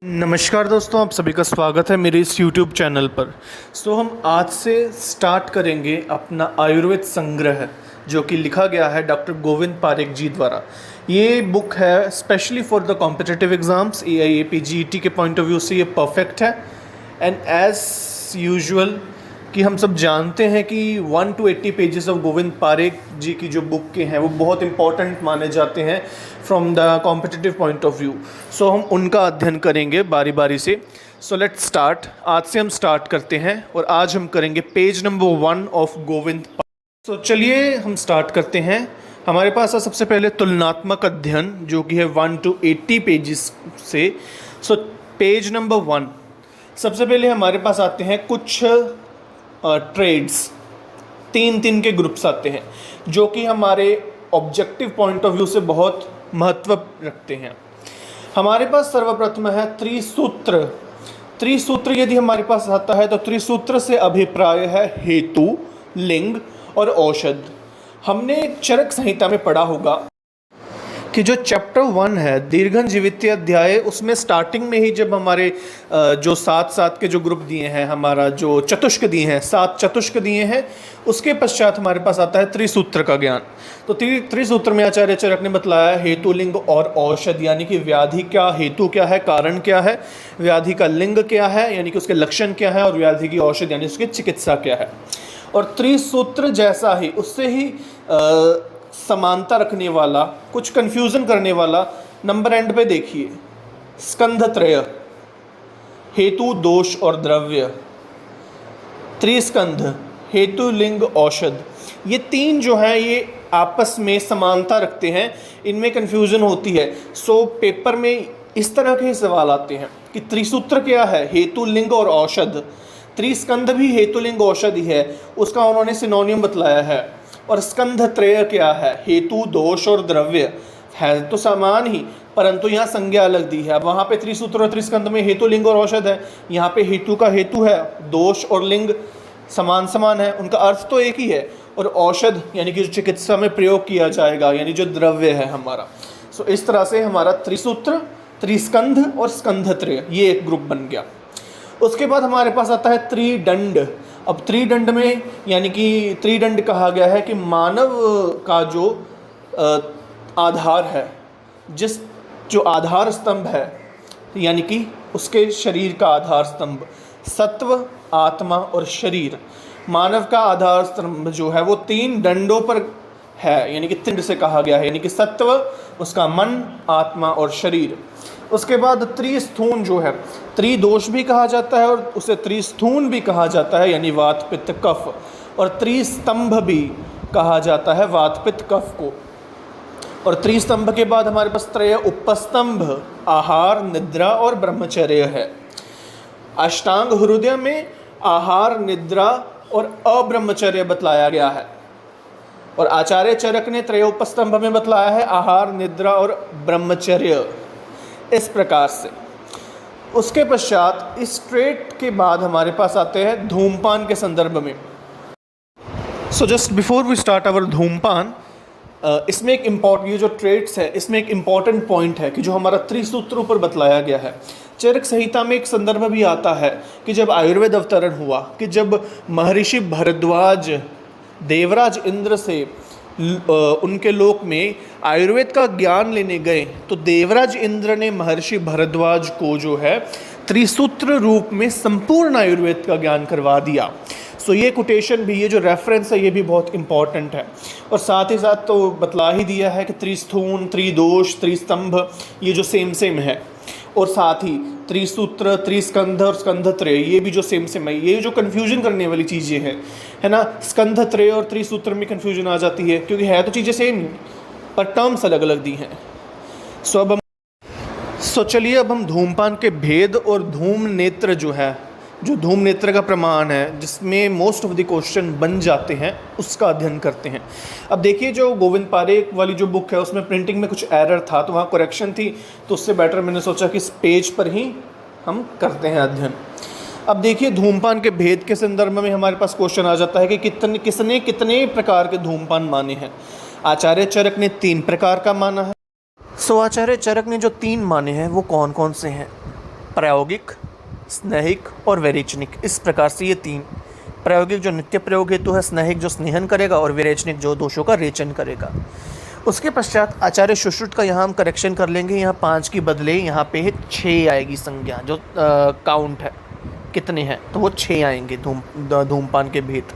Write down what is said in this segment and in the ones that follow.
नमस्कार दोस्तों, आप सभी का स्वागत है मेरे इस YouTube चैनल पर। हम आज से स्टार्ट करेंगे अपना आयुर्वेद संग्रह, जो कि लिखा गया है डॉक्टर गोविंद पारेख जी द्वारा। ये बुक है specially for the competitive exams, AIAP GET के पॉइंट ऑफ व्यू से ये परफेक्ट है। एंड एज़ यूजुअल कि हम सब जानते हैं कि 1 to 80 pages of Govind Parekh ji की जो बुक के हैं वो बहुत इंपॉर्टेंट माने जाते हैं from the competitive point of view. हम उनका अध्ययन करेंगे बारी बारी से। Let's start. आज से हम स्टार्ट करते हैं और आज हम करेंगे page number 1 of Govind Parekh. चलिए हम स्टार्ट करते हैं। हमारे पास है सबसे पहले तुलनात्मक अध्ययन, जो कि है 1 to 80 पेजेस से। पेज नंबर 1, सबसे पहले हमारे पास आते हैं कुछ ट्रेड्स, तीन के ग्रुप्स आते हैं जो कि हमारे ऑब्जेक्टिव पॉइंट ऑफ व्यू से बहुत महत्व रखते हैं। हमारे पास सर्वप्रथम है त्रिसूत्र। त्रिसूत्र यदि हमारे पास आता है तो त्रिसूत्र से अभिप्राय है हेतु, लिंग और औषध। हमने चरक संहिता में पढ़ा होगा कि जो चैप्टर 1 है दीर्घन जीवित अध्याय, उसमें स्टार्टिंग में ही जब हमारे जो सात के जो ग्रुप दिए हैं, हमारा जो चतुष्क दिए हैं, 7 चतुष्क दिए हैं, उसके पश्चात हमारे पास आता है त्रिसूत्र का ज्ञान। तो त्रिसूत्र में आचार्य चरक ने बतलाया हेतु, लिंग और औषध, यानी कि व्याधि का हेतु क्या है, कारण क्या है, व्याधि का लिंग क्या है यानी कि उसके लक्षण क्या है, और व्याधि की औषध यानी उसकी चिकित्सा क्या है। और त्रिसूत्र जैसा ही उससे ही समानता रखने वाला, कुछ कंफ्यूजन करने वाला, नंबर एंड पे देखिए, स्कंध त्रय, हेतु, दोष और द्रव्य, त्रिस्कंध, हेतु, लिंग, औषध, ये 3 जो हैं ये आपस में समानता रखते हैं, इनमें कंफ्यूजन होती है। पेपर में इस तरह के सवाल आते हैं कि त्रिसूत्र क्या है, हेतु, लिंग और औषध। त्रिस्कंध भी हेतु, लिंग, औषध ही है, उसका उन्होंने सिनोनियम बतलाया है। और स्कंध त्रय क्या है, हेतु, दोष और द्रव्य, है तो समान ही, परंतु यहाँ संज्ञा अलग दी है। अब वहाँ पे त्रिसूत्र और त्रिस्कंध में हेतु, लिंग और औषध है, यहाँ पे हेतु का हेतु है, दोष और लिंग समान है, उनका अर्थ तो एक ही है। और औषध यानी कि जो चिकित्सा में प्रयोग किया जाएगा, यानी जो द्रव्य है हमारा। इस तरह से हमारा त्रिसूत्र, त्रिस्कंध और स्कंध त्रय ये एक ग्रुप बन गया। उसके बाद हमारे पास आता है त्रिदंड। अब त्रिदंड में यानी कि त्रिदंड कहा गया है कि मानव का जो आधार है, जो आधार स्तंभ है, यानी कि उसके शरीर का आधार स्तंभ, सत्व, आत्मा और शरीर, मानव का आधार स्तंभ जो है वो 3 दंडों पर है, यानी कि 3 से कहा गया है, यानी कि सत्व, उसका मन, आत्मा और शरीर। उसके बाद त्रिस्थून जो है, त्रिदोष भी कहा जाता है और उसे त्रिस्थून भी कहा जाता है, यानी वात, पित्त, कफ, और त्रिस्तंभ भी कहा जाता है वात, पित्त, कफ को। और त्रिस्तंभ के बाद हमारे पास त्रय उपस्तंभ, आहार, निद्रा और ब्रह्मचर्य है। अष्टांग हृदय में आहार, निद्रा और अब्रह्मचर्य बतलाया गया है, और आचार्य चरक ने त्रय उपस्तंभ में बतलाया है आहार, निद्रा और ब्रह्मचर्य, इस प्रकार से। उसके पश्चात इस ट्रेट के बाद हमारे पास आते हैं धूमपान के संदर्भ में। Just before we start our धूमपान, इसमें एक ये जो ट्रेट्स है, इसमें एक इम्पॉर्टेंट पॉइंट है कि जो हमारा त्रिसूत्रों पर बतलाया गया है। चरक संहिता में एक संदर्भ भी आता है कि जब आयुर्वेद अवतरण हुआ, कि जब महर्षि भरद्वाज देवराज इंद्र से उनके लोक में आयुर्वेद का ज्ञान लेने गए, तो देवराज इंद्र ने महर्षि भरद्वाज को जो है त्रिसूत्र रूप में संपूर्ण आयुर्वेद का ज्ञान करवा दिया। ये कोटेशन भी, ये जो रेफरेंस है, ये भी बहुत इंपॉर्टेंट है। और साथ ही साथ तो बतला ही दिया है कि त्रिस्थून, त्रिदोष, त्रिस्तंभ ये जो सेम है, और साथ ही त्रिसूत्र, त्रिस्कंध और स्कंध त्रय ये भी जो सेम है। ये जो कन्फ्यूजन करने वाली चीज़ें हैं, है ना, स्कंध त्रय और त्रिसूत्र में कन्फ्यूजन आ जाती है, क्योंकि है तो चीज़ें सेम पर टर्म्स अलग अलग दी हैं। चलिए अब हम धूमपान के भेद और धूम नेत्र जो है, जो धूम नेत्र का प्रमाण है, जिसमें मोस्ट ऑफ द क्वेश्चन बन जाते हैं, उसका अध्ययन करते हैं। अब देखिए, जो गोविंद पारेख वाली जो बुक है उसमें प्रिंटिंग में कुछ एरर था, तो वहाँ करेक्शन थी, तो उससे बेटर मैंने सोचा कि इस पेज पर ही हम करते हैं अध्ययन। अब देखिए, धूमपान के भेद के संदर्भ में हमारे पास क्वेश्चन आ जाता है कि किसने कितने प्रकार के धूमपान माने हैं। आचार्य चरक ने 3 प्रकार का माना है। आचार्य चरक ने जो 3 माने हैं वो कौन कौन से हैं? प्रायोगिक, स्नेहिक और विरेचनिक, इस प्रकार से ये तीन। प्रायोगिक जो नित्य प्रयोग हेतु है, स्नेहिक जो स्नेहन करेगा और विरेचनिक जो दोषों का रेचन करेगा। उसके पश्चात आचार्य सुश्रुत का यहाँ हम करेक्शन कर लेंगे, यहाँ 5 की बदले यहाँ पे 6 आएगी संज्ञा, जो काउंट है कितने हैं, तो वो 6 आएंगे धूमपान के भेद।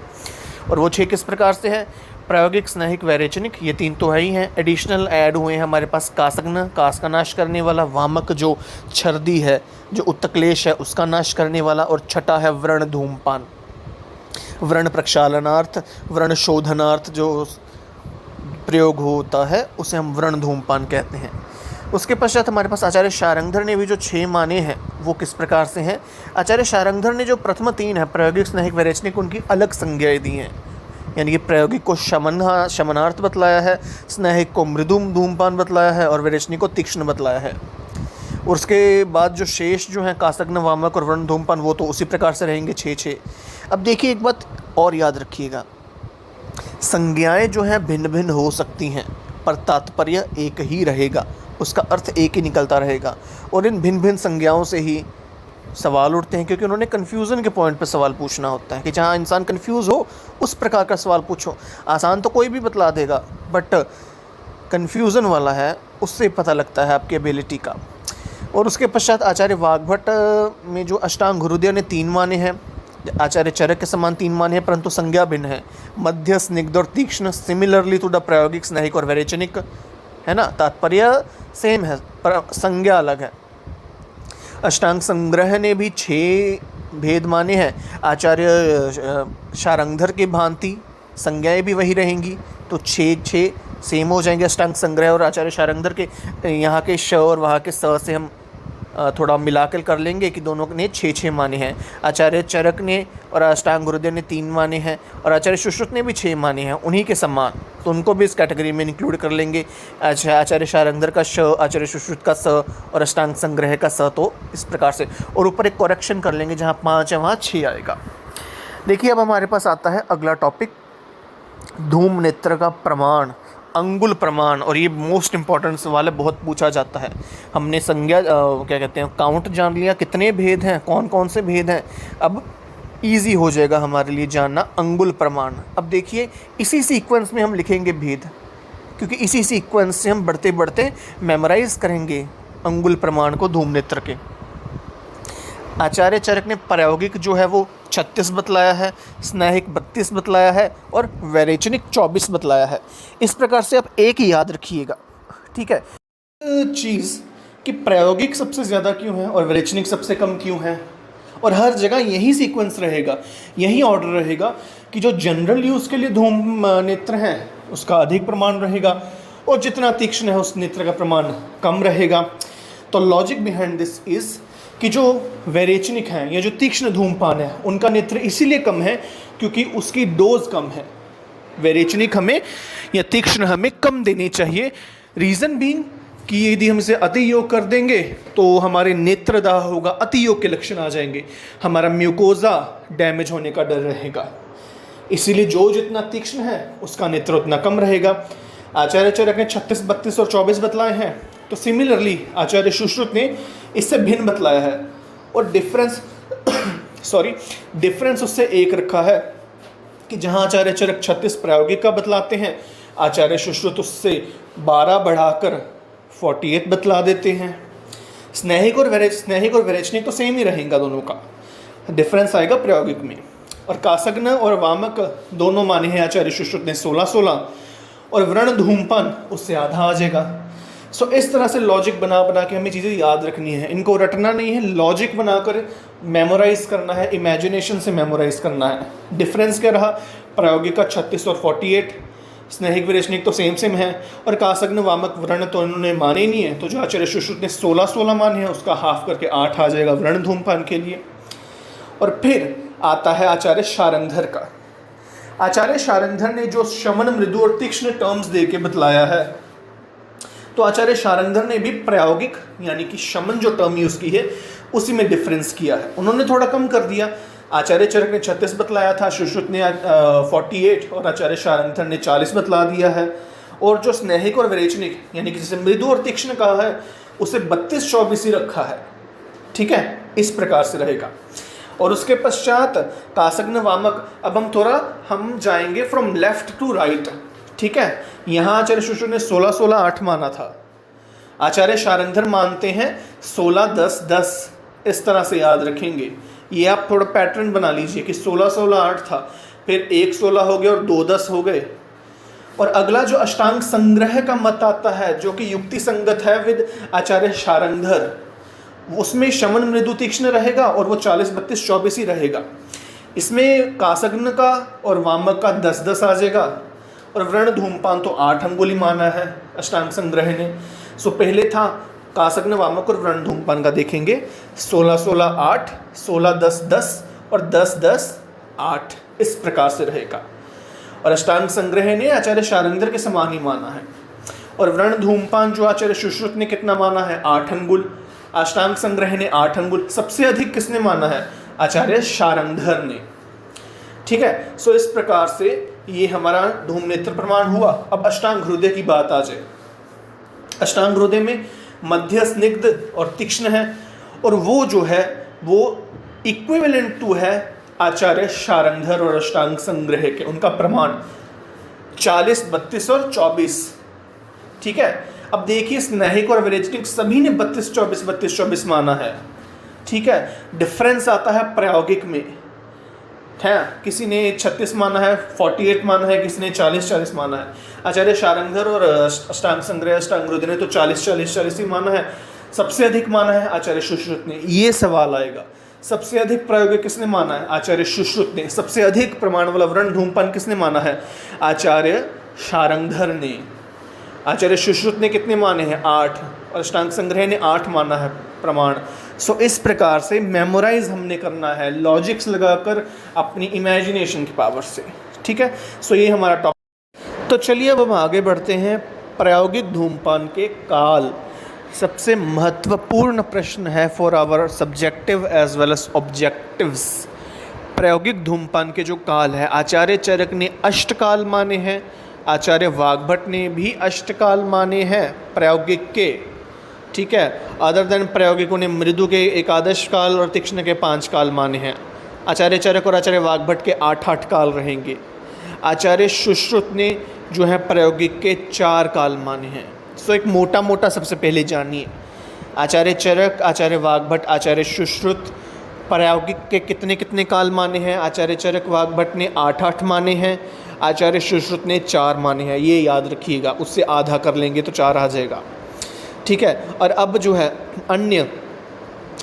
और वो 6 किस प्रकार से है? प्रायोगिक, स्नेहिक, वैरेचनिक, ये 3 तो है ही हैं। एडिशनल ऐड हुए हैं हमारे पास कासग्न, कास का नाश करने वाला, वामक जो छर्दी है, जो उत्तक्लेश है उसका नाश करने वाला, और छठा है व्रण धूमपान, व्रण प्रक्षालनार्थ, व्रण शोधनार्थ जो प्रयोग होता है उसे हम व्रण धूमपान कहते हैं। उसके पश्चात हमारे पास आचार्य शारंगधर ने भी जो 6 माने हैं वो किस प्रकार से हैं? आचार्य शारंगधर ने जो प्रथम 3 है, प्रायोगिक, स्नेहिक, वैरेचनिक, उनकी अलग संज्ञाएं दी हैं। यानी कि प्रायोगिक को शमनार्थ बतलाया है, स्नेहिक को मृदु धूमपान बतलाया है और विरेचनिक को तीक्ष्ण बतलाया है। और उसके बाद जो शेष जो हैं कासग्न, वामक और व्रण धूमपान, वो तो उसी प्रकार से रहेंगे 6-6। अब देखिए एक बात और याद रखिएगा, संज्ञाएं जो हैं भिन्न भिन्न हो सकती हैं पर तात्पर्य एक ही रहेगा, उसका अर्थ एक ही निकलता रहेगा। और इन भिन्न भिन्न संज्ञाओं से ही सवाल उठते हैं, क्योंकि उन्होंने कन्फ्यूज़न के पॉइंट पर सवाल पूछना होता है कि जहाँ इंसान कन्फ्यूज़ हो उस प्रकार का सवाल पूछो। आसान तो कोई भी बतला देगा, बट कन्फ्यूज़न वाला है, उससे पता लगता है आपकी एबिलिटी का। और उसके पश्चात आचार्य वाग्भट में जो अष्टांग गुरुदेव ने 3 माने हैं, आचार्य चरक के समान 3 माने हैं, परंतु संज्ञा भिन्न है। मध्य, स्निग्ध और तीक्ष्ण, सिमिलरली टू द प्रायोगिक, स्नेहिक और वैरेचनिक, है ना, तात्पर्य सेम है पर संज्ञा अलग है। अष्टांग संग्रह ने भी 6 भेद माने हैं। आचार्य शारंगधर के भांति संज्ञाएं भी वही रहेंगी, तो 6 सेम हो जाएंगे अष्टांग संग्रह और आचार्य शारंगधर के। यहाँ के श और वहाँ के स से हम थोड़ा मिलाकर कर लेंगे कि दोनों ने 6 माने हैं। आचार्य चरक ने और अष्टांग गुरुदेव ने 3 माने हैं और आचार्य सुश्रुत ने भी 6 माने हैं उन्हीं के समान, तो उनको भी इस कैटेगरी में इंक्लूड कर लेंगे। अच्छा, आचार्य शारंगधर का श, आचार्य सुश्रुत का स और अष्टांग संग्रह का स, तो इस प्रकार से। और ऊपर एक करेक्शन कर लेंगे, जहाँ 5 है वहाँ 6 आएगा। देखिए अब हमारे पास आता है अगला टॉपिक, धूम नेत्र का प्रमाण, अंगुल प्रमाण। और ये मोस्ट इंपॉर्टेंट सवाल है, बहुत पूछा जाता है। हमने संज्ञा क्या कहते हैं, काउंट जान लिया, कितने भेद हैं, कौन कौन से भेद हैं। अब इजी हो जाएगा हमारे लिए जानना अंगुल प्रमाण। अब देखिए इसी सीक्वेंस में हम लिखेंगे भेद, क्योंकि इसी सीक्वेंस से हम बढ़ते बढ़ते मेमोराइज करेंगे अंगुल प्रमाण को धूम नेत्र के। आचार्य चरक ने प्रायोगिक जो है वो 36 बतलाया है, स्नेहिक 32 बतलाया है और वैरेचनिक 24 बतलाया है। इस प्रकार से आप एक ही याद रखिएगा, ठीक है। चीज़ कि प्रायोगिक सबसे ज़्यादा क्यों है और वैरेचनिक सबसे कम क्यों है, और हर जगह यही सीक्वेंस रहेगा, यही ऑर्डर रहेगा कि जो जनरल यूज़ के लिए धूम नेत्र हैं उसका अधिक प्रमाण रहेगा और जितना तीक्ष्ण है उस नेत्र का प्रमाण कम रहेगा। तो लॉजिक बिहाइंड दिस इज़ कि जो वैरेचनिक हैं या जो तीक्ष्ण धूमपान है उनका नेत्र इसीलिए कम है क्योंकि उसकी डोज कम है। वैरेचनिक हमें या तीक्ष्ण हमें कम देनी चाहिए। रीज़न बीइंग कि यदि हम इसे अति योग कर देंगे तो हमारे नेत्रदाह होगा, अति योग के लक्षण आ जाएंगे, हमारा म्यूकोजा डैमेज होने का डर रहेगा। इसीलिए जो जितना तीक्ष्ण है उसका नेत्र उतना कम रहेगा। आचार्य चरक ने 36, 32 और 24 बतलाए हैं, तो सिमिलरली आचार्य सुश्रुत ने इससे भिन्न बतलाया है और डिफरेंस उससे एक रखा है कि जहाँ आचार्य चरक 36 प्रायोगिक का बतलाते हैं, आचार्य सुश्रुत उससे 12 बढ़ाकर 48 बतला देते हैं। स्नेहिक और वैरेचनिक तो सेम ही रहेगा, दोनों का डिफरेंस आएगा प्रायोगिक में। और कासग्न और वामक दोनों माने हैं आचार्य सुश्रुत ने 16-16 और व्रण धूमपान उससे आधा आ जाएगा। सो इस तरह से लॉजिक बना के हमें चीज़ें याद रखनी है, इनको रटना नहीं है, लॉजिक बनाकर मेमोराइज करना है, इमेजिनेशन से मेमोराइज करना है। डिफरेंस क्या रहा, प्रायोगिक का 36 और 48, स्नेहिक वैरेचनिक तो सेम है और कासग्न वामक व्रण तो इन्होंने माने ही नहीं है, तो जो आचार्य सुश्रुत ने 16-16 माने हैं उसका हाफ करके 8 आ जाएगा व्रण धूमपान के लिए। और फिर आता है आचार्य शारंगधर का। आचार्य शारंगधर ने जो शमन, मृदु और तीक्ष्ण टर्म्स दे के बतलाया है, तो आचार्य शारंगधर ने भी प्रायोगिक यानी कि शमन जो टर्म यूज़ की है उसी में डिफरेंस किया है। उन्होंने थोड़ा कम कर दिया, आचार्य चरक ने 36 बतलाया था, सुश्रुत ने 48 और आचार्य शारंगधर ने 40 बतला दिया है। और जो स्नेहिक और वैरेचनिक यानी कि जिसे मृदु और तीक्ष्ण कहा है उसे 32-24 ही रखा है, ठीक है, इस प्रकार से रहेगा। और उसके पश्चात कासग्न वामक, अब हम जाएंगे फ्रॉम लेफ्ट टू राइट, ठीक है। यहाँ आचार्य सुश्रुत ने 16-16-8 माना था, आचार्य शारंगधर मानते हैं 16-10-10, इस तरह से याद रखेंगे। ये आप थोड़ा पैटर्न बना लीजिए कि 16-16-8 था, फिर 1-16 हो गए और 2-10 हो गए। और अगला जो अष्टांग संग्रह का मत आता है, जो कि युक्ति संगत है विद आचार्य शारंगधर, उसमें शमन मृदु तीक्ष्ण रहेगा और वो 40-32-24 ही रहेगा। इसमें कासग्न का और वामक का 10-10 आ जाएगा, और व्रण धूमपान तो 8 अंगुली माना है अष्टांग संग्रह ने। सो पहले था कासग्न वामक और व्रण धूमपान का, देखेंगे 16-16-8, 16-10-10 और 10-10-8, इस प्रकार से रहेगा। और अष्टांग संग्रह ने आचार्य शारंगधर के समान ही माना है। और व्रण धूमपान जो आचार्य सुश्रुत ने कितना माना है, 8 अंगुल। अष्टांग संग्रह ने 8 अंगुल। सबसे अधिक किसने माना है, आचार्य शारंगधर ने, ठीक है। सो इस प्रकार से ये हमारा धूम नेत्र प्रमाण हुआ। अब अष्टांग हृदय की बात आ जाए। अष्टांग हृदय में मध्य, स्निग्ध और तीक्ष्ण है, और वो जो है वो इक्विवेलेंट टू है आचार्य शारंगधर और अष्टांग संग्रह के, उनका प्रमाण 40, 32 और 24, ठीक है। अब देखिए स्नेहिक और विरेचनिक सभी ने 32-24 माना है, ठीक है। डिफरेंस आता है प्रायोगिक में, है किसी ने 36 माना है, 48 माना है, किसी ने 40-40 माना है। आचार्य शारंगधर और अष्टांग संग्रह अष्टांग हृदय ने तो 40-40-40 ही माना है। सबसे अधिक माना है आचार्य सुश्रुत ने। ये सवाल आएगा, सबसे अधिक प्रायोगिक किसने माना है, आचार्य सुश्रुत ने। सबसे अधिक प्रमाण वाला व्रण धूमपान किसने माना है, आचार्य शारंगधर ने। आचार्य सुश्रुत ने कितने माने हैं, 8, और अष्टांग संग्रह ने 8 माना है प्रमाण। सो इस प्रकार से मेमोराइज हमने करना है, लॉजिक्स लगाकर अपनी इमेजिनेशन की पावर से, ठीक है। सो ये हमारा टॉपिक। तो चलिए अब हम आगे बढ़ते हैं। प्रायोगिक धूमपान के काल सबसे महत्वपूर्ण प्रश्न है for our subjective as well as objectives. प्रायोगिक धूमपान के जो काल है, आचार्य चरक ने अष्टकाल माने हैं, आचार्य वाग्भट ने भी अष्टकाल माने हैं प्रायोगिक के, ठीक है। अदर देन प्रायोगिकों ने मृदु के एकादश काल और तीक्ष्ण के 5 काल माने हैं। आचार्य चरक और आचार्य वाग्भट के 8-8 काल रहेंगे। आचार्य सुश्रुत ने जो है प्रायोगिक के 4 काल माने हैं। सो एक मोटा मोटा सबसे पहले जानिए, आचार्य चरक, आचार्य वाग्भट, आचार्य सुश्रुत प्रायोगिक के कितने कितने काल माने हैं। आचार्य चरक वाग्भट ने 8-8 माने हैं, आचार्य सुश्रुत ने 4 माने हैं। ये याद रखिएगा, उससे आधा कर लेंगे तो 4 आ जाएगा, ठीक है। और अब जो है अन्य,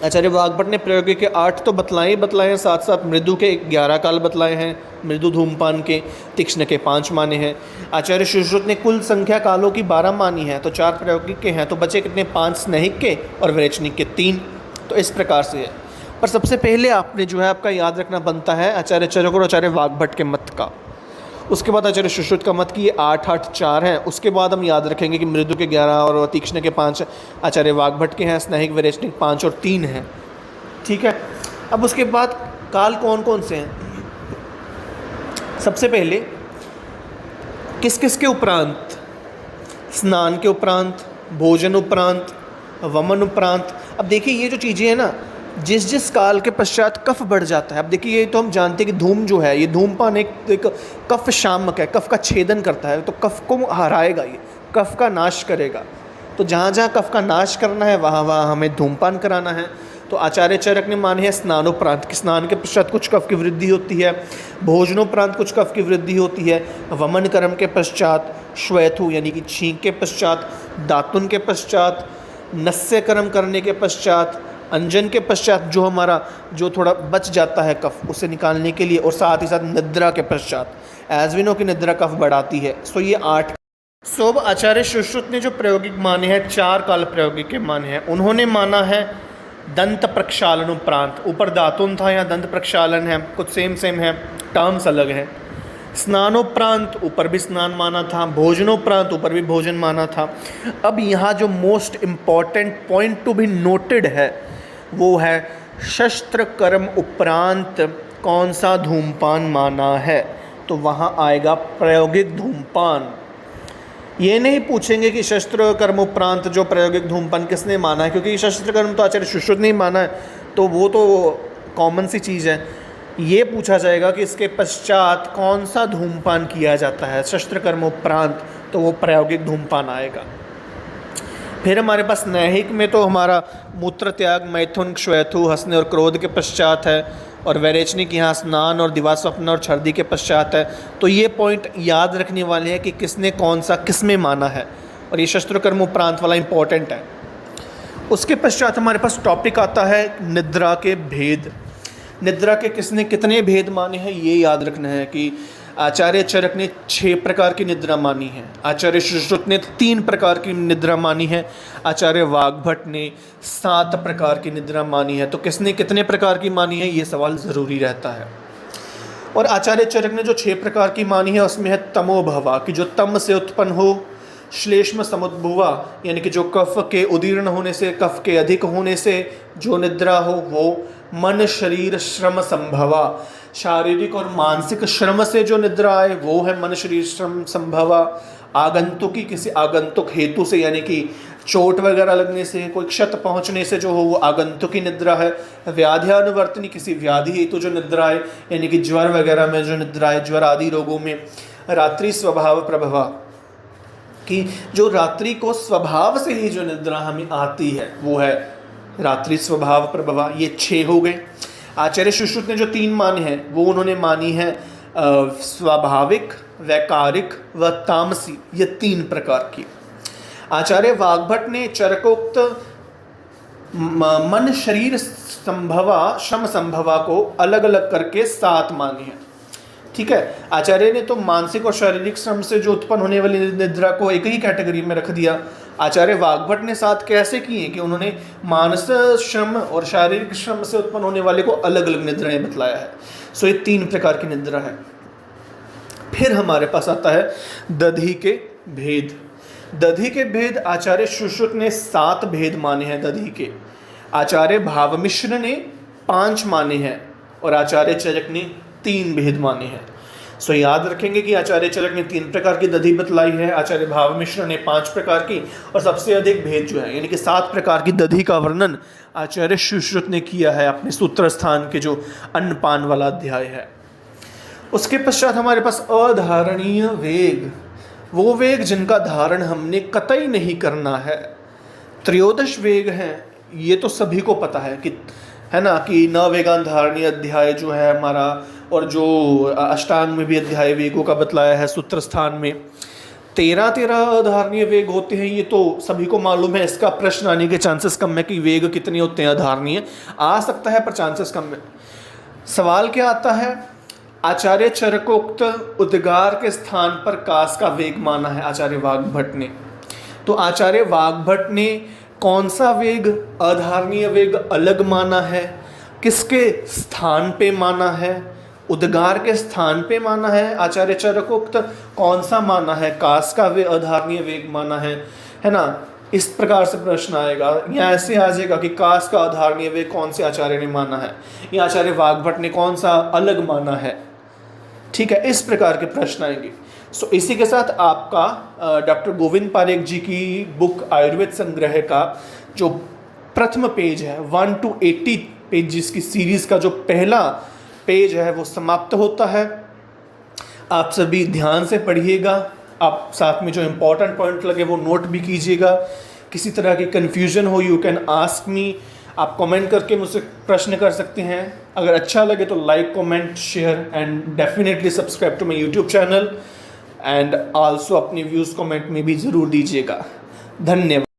आचार्य वाग्भट ने प्रायोगिक के 8 तो बतलाए हैं, साथ साथ मृदु के 11 काल बतलाए हैं, मृदु धूमपान के, तीक्ष्ण के 5 माने हैं। आचार्य सुश्रुत ने कुल संख्या कालों की 12 मानी है, तो 4 प्रायोगिक के हैं, तो बचे कितने, 5 स्नेहिक के और विरेचनिक के 3। तो इस प्रकार से है। पर सबसे पहले आपने जो है आपका याद रखना बनता है आचार्य चरक और आचार्य वाग्भट के मत का। उसके बाद आचार्य सुश्रुत का मत की 8-8-4 हैं। उसके बाद हम याद रखेंगे कि मृदु के 11 और तीक्ष्ण के 5 आचार्य वाग्भट के हैं, स्नेहिक विरेचनिक 5 और 3 हैं, ठीक है। अब उसके बाद काल कौन कौन से हैं, सबसे पहले किस किस के उपरांत, स्नान के उपरांत, भोजन उपरांत, वमन उपरांत। अब देखिए ये जो चीज़ें हैं ना, जिस जिस काल के पश्चात कफ बढ़ जाता है। अब देखिए ये तो हम जानते हैं कि धूम जो है, ये धूमपान एक कफ शामक है, कफ का छेदन करता है, तो कफ को हराएगा, ये कफ का नाश करेगा। तो जहाँ जहाँ कफ का नाश करना है वहाँ वहाँ हमें धूमपान कराना है। तो आचार्य चरक ने माने हैं स्नानोपरांत कि स्नान के पश्चात कुछ कफ की वृद्धि होती है, भोजनोपरांत कुछ कफ की वृद्धि होती है, वमन कर्म के पश्चात, श्वेथु यानी कि छींक के पश्चात, दातुन के पश्चात, नस्य कर्म करने के पश्चात, अंजन के पश्चात जो हमारा जो थोड़ा बच जाता है कफ, उसे निकालने के लिए, और साथ ही साथ निद्रा के पश्चात। एज वी नो कि निद्रा कफ बढ़ाती है। सो ये 8। सो अब आचार्य सुश्रुत ने जो प्रायोगिक माने हैं, 4 काल प्रायोगिक के माने हैं। उन्होंने माना है दंत प्रक्षालन उपरांत, ऊपर दातुन था, यहाँ दंत प्रक्षालन है, कुछ सेम है, टर्म्स अलग हैं। स्नानोपरांत ऊपर भी स्नान माना था, भोजनोपरांत ऊपर भी भोजन माना था। अब यहाँ जो most important point to be noted है वो है शस्त्र कर्म उपरांत कौन सा धूमपान माना है। तो वहाँ आएगा प्रायोगिक धूमपान। ये नहीं पूछेंगे कि शस्त्र कर्म उपरांत जो प्रायोगिक धूमपान किसने माना है, क्योंकि शस्त्र कर्म तो आचार्य सुश्रुत ने ही माना है, तो वो तो कॉमन सी चीज़ है। ये पूछा जाएगा कि इसके पश्चात कौन सा धूमपान किया जाता है, शस्त्र कर्म उपरांत, तो वो प्रायोगिक धूमपान आएगा। फिर हमारे पास नैहिक में तो हमारा मूत्र त्याग, मैथुन, श्वेथु, हंसने और क्रोध के पश्चात है, और वैरेचनिक यहाँ स्नान और दिवास्वप्न और छर्दी के पश्चात है। तो ये पॉइंट याद रखने वाले हैं कि किसने कौन सा किस में माना है, और ये शस्त्र कर्म उपरांत वाला इंपॉर्टेंट है। उसके पश्चात हमारे पास टॉपिक आता है निद्रा के भेद। निद्रा के किसने कितने भेद माने हैं ये याद रखना है कि आचार्य चरक ने 6 प्रकार की निद्रा मानी है, आचार्य सुश्रुत ने 3 प्रकार की निद्रा मानी है, आचार्य वाग्भट ने 7 प्रकार की निद्रा मानी है। तो किसने कितने प्रकार की मानी है ये सवाल ज़रूरी रहता है। और आचार्य चरक ने जो 6 प्रकार की मानी है उसमें है तमोभवा, कि जो तम से उत्पन्न हो, श्लेष्म समुद्भुवा यानी कि जो कफ के उदीर्ण होने से, कफ के अधिक होने से जो निद्रा हो वो, मन शरीर श्रम संभवा, शारीरिक और मानसिक श्रम से जो निद्रा आए वो है मन शरीर श्रम संभवा, आगंतुकी किसी आगंतुक हेतु से यानी कि चोट वगैरह लगने से, कोई क्षत पहुंचने से जो हो वो आगंतुकी निद्रा है, व्याध्यानुवर्तनी किसी व्याधि हेतु जो निद्रा है यानी कि ज्वर वगैरह में जो निद्रा है, ज्वर आदि रोगों में, रात्रि स्वभाव प्रभवा कि जो रात्रि को स्वभाव से ही जो निद्रा हमें आती है वो है रात्रि स्वभाव प्रभवा। ये 6 हो गए। आचार्य सुश्रुत ने जो 3 माने हैं वो उन्होंने मानी है स्वाभाविक, वैकारिक व तामसी, ये 3 प्रकार की। आचार्य वाग्भट ने चरकोक्त मन शरीर संभवा, श्रम संभवा को अलग अलग करके 7 मानी है। ठीक है, आचार्य ने तो मानसिक और शारीरिक श्रम से जो उत्पन्न होने वाली निद्रा को एक ही कैटेगरी में रख दिया। आचार्य वाग्भट ने 7 कैसे किए कि उन्होंने मानसिक श्रम और शारीरिक श्रम से उत्पन्न होने वाले को अलग अलग निद्राएं बतलाया है। सो ये 3 प्रकार की निद्रा है। फिर हमारे पास आता है दधी के भेद। दधी के भेद आचार्य सुश्रुत ने 7 भेद माने हैं दधी के, आचार्य भावमिश्र ने 5 माने हैं और आचार्य चरक ने 3 भेद माने हैं। सो याद रखेंगे कि आचार्य चरक ने 3 प्रकार की दधी बतलाई है, आचार्य भावमिश्र ने 5 प्रकार की, और सबसे अधिक भेद जो है यानी कि 7 प्रकार की दधी का वर्णन आचार्य सुश्रुत ने किया है अपने सूत्र स्थान के जो अन्नपान वाला अध्याय है। उसके पश्चात हमारे पास अधारणीय वेग, वो वेग जिनका धारण हमने कतई नहीं करना है। त्रयोदश वेग हैं, ये तो सभी को पता है कि है ना कि न वेगान धारणीय अध्याय जो है हमारा, और जो अष्टांग में भी अध्याय वेगों का बतलाया है सूत्र स्थान में 13 अधारणीय वेग होते हैं, ये तो सभी को मालूम है। इसका प्रश्न आने के चांसेस कम है कि वेग कितने होते हैं अधारणीय, आ सकता है पर चांसेस कम है। सवाल क्या आता है, आचार्य चरकोक्त उद्गार के स्थान पर कास का वेग माना है आचार्य वाग्भट ने। तो आचार्य वाग्भट ने कौन सा वेग अधारणीय वेग अलग माना है, किसके स्थान पे माना है, उद्गार के स्थान पे माना है। आचार्य चरकोक्त कौन सा माना है, कास का वे अधारणीय वेग माना है ना। इस प्रकार से प्रश्न आएगा, या ऐसे आ जाएगा कि कास का अधारणीय वेग कौन से आचार्य ने माना है, या आचार्य वाग्भट ने कौन सा अलग माना है। ठीक है, इस प्रकार के प्रश्न आएंगे। सो इसी के साथ आपका डॉक्टर गोविंद पारेख जी की बुक आयुर्वेद संग्रह का जो प्रथम पेज है 1 to 80 पेजेस की सीरीज़ का जो पहला पेज है वो समाप्त होता है। आप सभी ध्यान से पढ़िएगा, आप साथ में जो इम्पोर्टेंट पॉइंट लगे वो नोट भी कीजिएगा। किसी तरह की कन्फ्यूजन हो यू कैन आस्क मी, आप कमेंट करके मुझसे प्रश्न कर सकते हैं। अगर अच्छा लगे तो like, comment, share and definitely subscribe to my YouTube channel, and also अपने व्यूज़ कमेंट में भी ज़रूर दीजिएगा। धन्यवाद।